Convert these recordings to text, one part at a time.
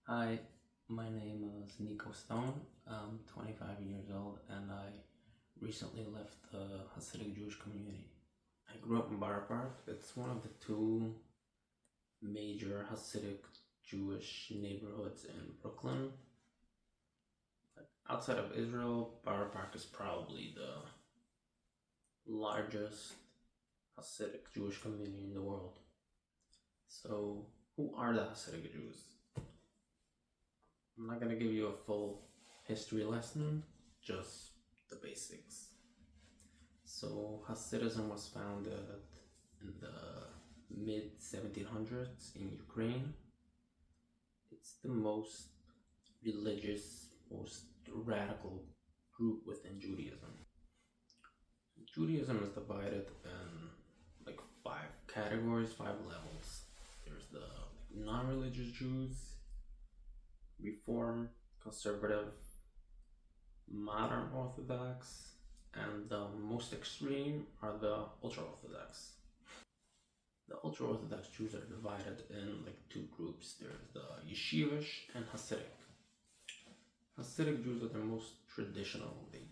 Hi, my name is Nico Stone. I'm 25 years old and I recently left the Hasidic Jewish community. I grew up in Borough Park. It's one of the two major Hasidic Jewish neighborhoods in Brooklyn. Outside of Israel, Borough Park is probably the largest Hasidic Jewish community in the world. So, who are the Hasidic Jews? I'm not going to give you a full history lesson, just the basics. So, Hasidism was founded in the mid 1700s in Ukraine. It's the most religious, most radical group within Judaism. Judaism is divided in like 5 categories, 5 levels. There's the non-religious Jews, Reform, Conservative, Modern Orthodox, and the most extreme are the Ultra-Orthodox. The Ultra-Orthodox Jews are divided in like 2 groups. There's the Yeshivish and Hasidic. Hasidic Jews are the most traditional. They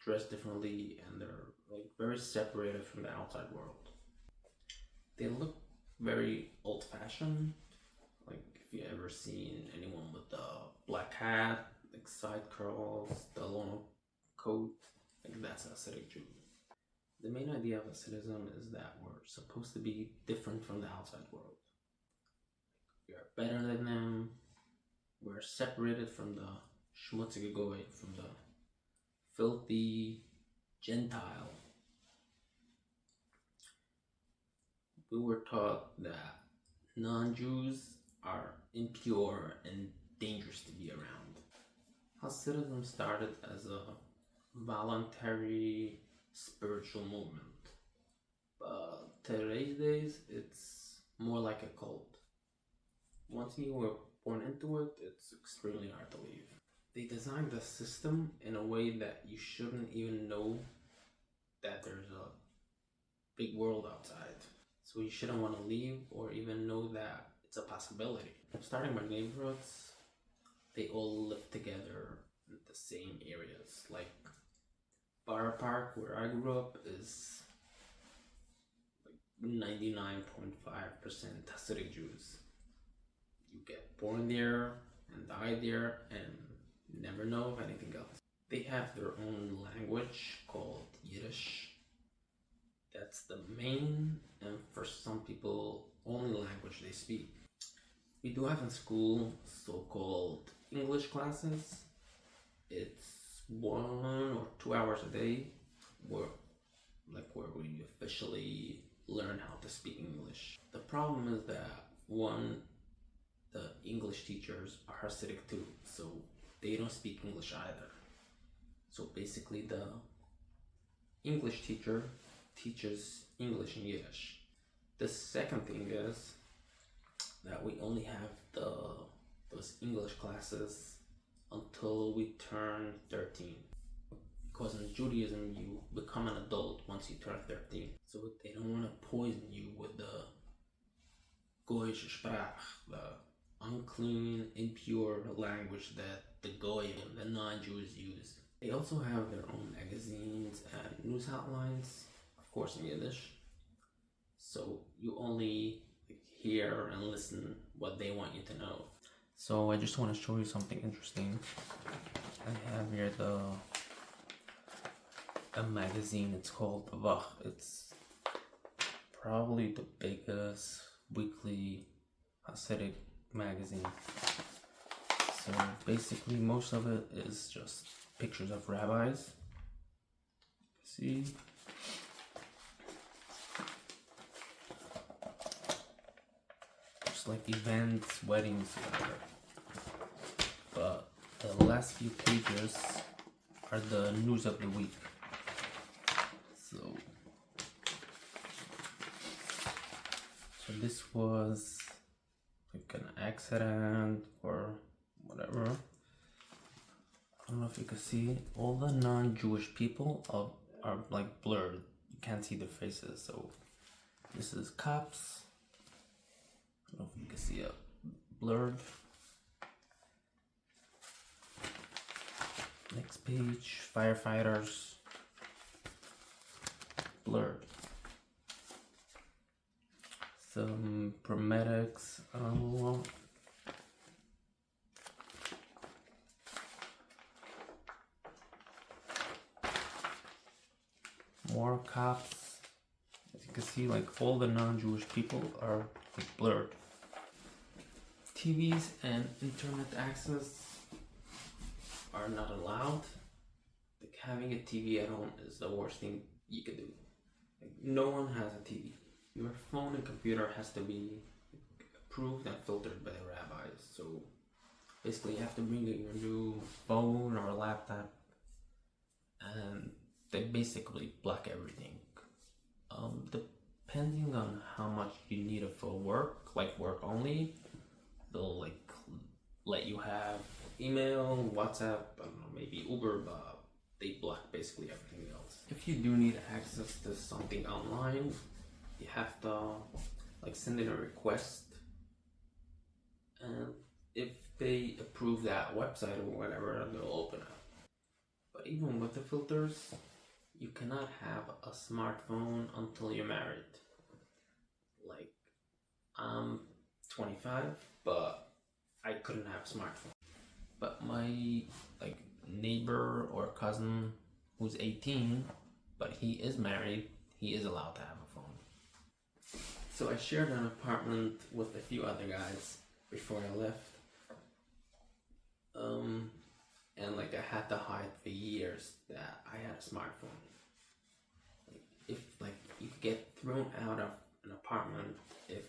dress differently and they're like very separated from the outside world. They look very old-fashioned. Like if you ever seen anyone with the black hat, like side curls, the long coat, like that's a Hasidic Jew. The main idea of Hasidism is that we're supposed to be different from the outside world. We are better than them. We're separated from the schmutzige goy, from the filthy Gentile. We were taught that non-Jews are impure and dangerous to be around. Hasidism started as a voluntary spiritual movement, but today's days it's more like a cult. Once you were born into it, it's extremely hard to leave. They designed the system in a way that you shouldn't even know that there's a big world outside. So you shouldn't want to leave or even know that it's a possibility. Starting by neighborhoods, they all live together in the same areas. Like Borough Park, where I grew up, is like 99.5% Hasidic Jews. You get born there and die there and never know of anything else. They have their own language called Yiddish. That's the main and for some people only language they speak. We do have in school so-called English classes. It's 1 or 2 hours a day where we officially learn how to speak English. The problem is that the English teachers are Hasidic too, so they don't speak English either. So basically the English teacher teaches English and Yiddish. The second thing is that we only have those English classes until we turn 13. Because in Judaism, you become an adult once you turn 13. So they don't want to poison you with the Goyish Sprach, the unclean, impure language that the Goyim, the non-Jews, use. They also have their own magazines and news outlines, of course in Yiddish. So you only hear and listen what they want you to know. So I just want to show you something interesting. I have here a magazine. It's called Vach. It's probably the biggest weekly Hasidic magazine. So basically most of it is just pictures of rabbis. See? Just like events, weddings, whatever. But the last few pages are the news of the week. So this was like an accident or whatever. I don't know if you can see, all the non-Jewish people are like blurred. You can't see their faces. So this is cops. I don't know if you can see it blurred. page, firefighters, blurred. Some paramedics, more cops. As you can see, like all the non-Jewish people are like blurred. TVs and internet access are not allowed. Like having a TV at home is the worst thing you can do. Like no one has a TV. Your phone and computer has to be approved and filtered by the rabbis. So basically you have to bring in your new phone or laptop and they basically block everything. Depending on how much you need it for work, like work only, they'll like let you have email, WhatsApp, I don't know, maybe Uber, but they block basically everything else. If you do need access to something online, you have to like send in a request, and if they approve that website or whatever, they'll open it. But even with the filters, you cannot have a smartphone until you're married. Like, I'm 25, but I couldn't have a smartphone. But my like neighbor or cousin who's 18, but he is married, he is allowed to have a phone. So I shared an apartment with a few other guys before I left. And like I had to hide for years that I had a smartphone. Like, if like you could get thrown out of an apartment if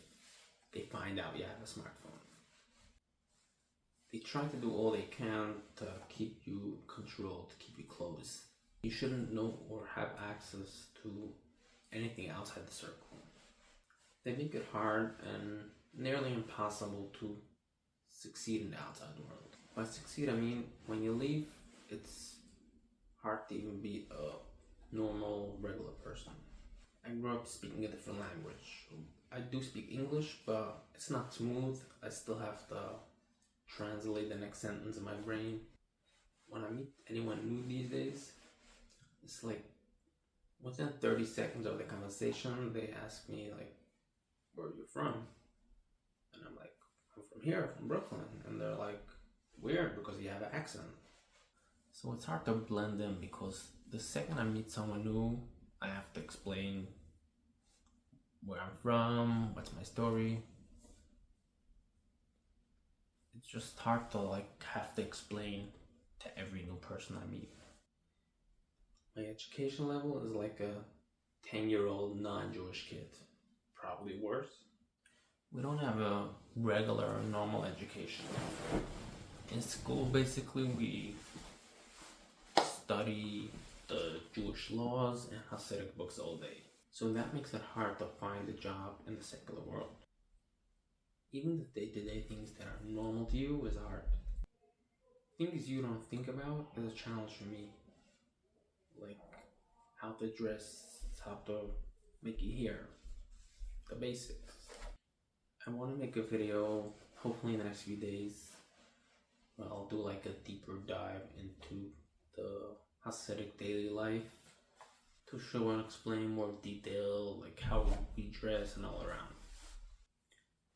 they find out you have a smartphone. They try to do all they can to keep you controlled, to keep you close. You shouldn't know or have access to anything outside the circle. They make it hard and nearly impossible to succeed in the outside world. By succeed, I mean when you leave, it's hard to even be a normal, regular person. I grew up speaking a different language. I do speak English, but it's not smooth. I still have to translate the next sentence in my brain. When I meet anyone new these days, it's like within 30 seconds of the conversation, they ask me like, where are you from? And I'm like, I'm from here, from Brooklyn. And they're like, weird, because you have an accent. So it's hard to blend in because the second I meet someone new, I have to explain where I'm from, what's my story. It's just hard to like have to explain to every new person I meet. My education level is like a 10-year-old non-Jewish kid, probably worse. We don't have a regular normal education. In school, basically, we study the Jewish laws and Hasidic books all day. So that makes it hard to find a job in the secular world. Even the day-to-day things that are normal to you is hard. Things you don't think about is a challenge for me. Like how to dress, how to make your hair, the basics. I want to make a video, hopefully in the next few days, where I'll do like a deeper dive into the Hasidic daily life to show and explain more detail, like how we dress and all around.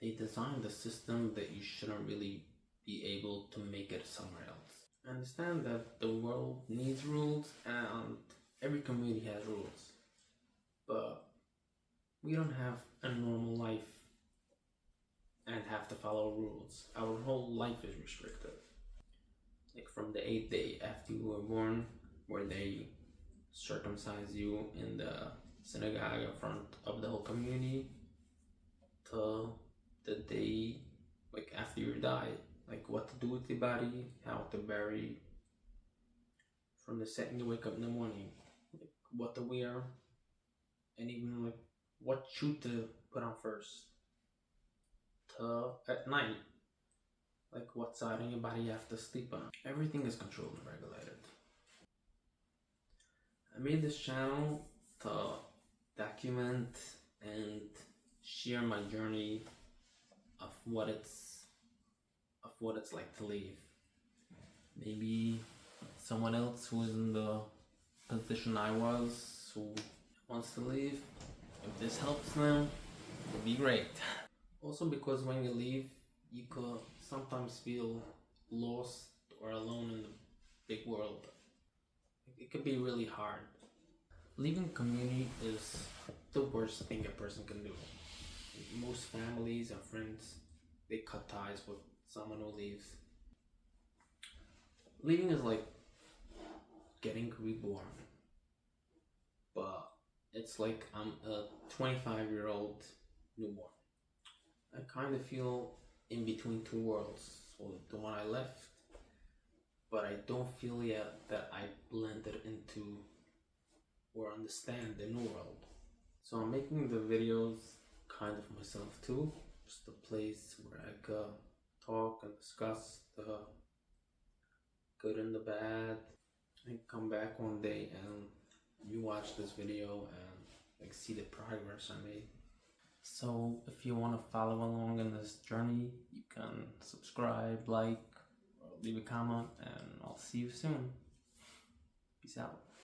They designed a system that you shouldn't really be able to make it somewhere else. I understand that the world needs rules and every community has rules, but we don't have a normal life and have to follow rules. Our whole life is restricted. Like from the 8th day after you were born, where they circumcise you in the synagogue in front of the whole community, to the day like after you die, like what to do with your body, how to bury, from the second you wake up in the morning, like what to wear, and even like what shoe to put on first, to at night, like what side of your body you have to sleep on. Everything is controlled and regulated. I made this channel to document and share my journey of what it's like to leave. Maybe someone else who is in the position I was, who wants to leave, if this helps them, it'd be great. Also, because when you leave, you could sometimes feel lost or alone in the big world. It could be really hard. Leaving community is the worst thing a person can do. Most families and friends, they cut ties with someone who leaves. Leaving is like getting reborn, but it's like I'm a 25-year-old newborn. I kind of feel in between two worlds. So the one I left, but I don't feel yet that I blended into or understand the new world. So I'm making the videos kind of myself too. Just a place where I could talk and discuss the good and the bad. And come back one day and you watch this video and like see the progress I made. So if you want to follow along in this journey, you can subscribe, like, or leave a comment, and I'll see you soon. Peace out.